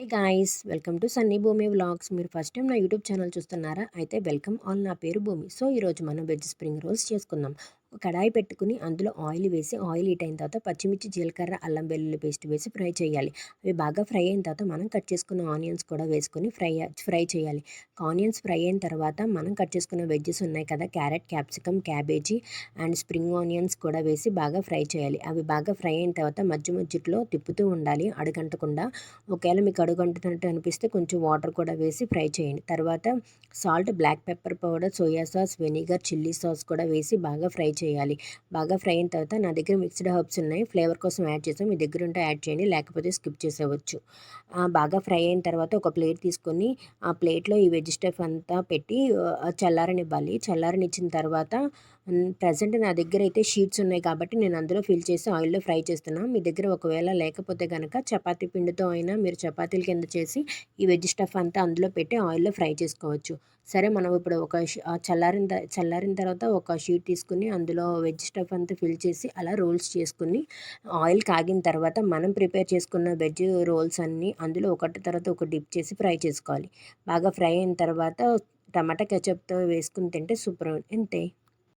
Hey guys, welcome to Sunny భూమి vlogs. మీరు first time నా యూట్యూబ్ ఛానల్ చూస్తున్నారా? అయితే వెల్కమ్ ఆల్. నా పేరు భూమి. సో ఈరోజు మనం వెజ్ స్ప్రింగ్ రోల్స్ చేసుకుందాం. ఒక కడాయి పెట్టుకుని అందులో ఆయిల్ వేసి ఆయిల్ హీట్ అయిన తర్వాత పచ్చిమిర్చి, జీలకర్ర, అల్లం వెల్లుల్లి పేస్ట్ వేసి ఫ్రై చేయాలి. అవి బాగా ఫ్రై అయిన తర్వాత మనం కట్ చేసుకున్న ఆనియన్స్ కూడా వేసుకొని ఫ్రై చేయాలి. ఆనియన్స్ ఫ్రై అయిన తర్వాత మనం కట్ చేసుకున్న వెజ్జెస్ ఉన్నాయి కదా, carrot, capsicum, cabbage and spring onions కూడా వేసి బాగా ఫ్రై చేయాలి. అవి బాగా ఫ్రై అయిన తర్వాత మధ్య మధ్యలో తిప్పుతూ ఉండాలి అడుగంటకుండా. ఒకవేళ మీకు అడుగంటున్నట్టు అనిపిస్తే కొంచెం వాటర్ కూడా వేసి ఫ్రై చేయండి. తర్వాత salt, black pepper powder, soya sauce, vinegar, chilli sauce కూడా వేసి బాగా ఫ్రై చేయాలి. బాగా ఫ్రై అయిన తర్వాత నా దగ్గర మిక్స్డ్ హర్బ్స్ ఉన్నాయి, ఫ్లేవర్ కోసం యాడ్ చేసాం. మీ దగ్గర ఉంటే యాడ్ చేయండి, లేకపోతే స్కిప్ చేసేవచ్చు. బాగా ఫ్రై అయిన తర్వాత ఒక ప్లేట్ తీసుకొని ఆ ప్లేట్లో ఈ వెజ్ స్టఫ్ అంతా పెట్టి చల్లారనివ్వాలి. చల్లారనిచ్చిన తర్వాత ప్రజెంట్ నా దగ్గర అయితే షీట్స్ ఉన్నాయి కాబట్టి నేను అందులో ఫిల్ చేసి ఆయిల్లో ఫ్రై చేస్తున్నాను. మీ దగ్గర ఒకవేళ లేకపోతే కనుక చపాతీ పిండితో అయినా మీరు చపాతీల కింద చేసి ఈ వెజ్ స్టఫ్ అంతా అందులో పెట్టి ఆయిల్లో ఫ్రై చేసుకోవచ్చు. సరే, మనం ఇప్పుడు చల్లారిన తర్వాత ఒక షీట్ తీసుకుని అందులో వెజ్ స్టఫ్ అంతా ఫిల్ చేసి అలా రోల్స్ చేసుకుని ఆయిల్ కాగిన తర్వాత మనం ప్రిపేర్ చేసుకున్న వెజ్ రోల్స్ అన్నీ అందులో ఒకటి తర్వాత ఒక డిప్ చేసి ఫ్రై చేసుకోవాలి. బాగా ఫ్రై అయిన తర్వాత టమాటా కెచప్తో వేసుకుని తింటే సూపర్. అంతే.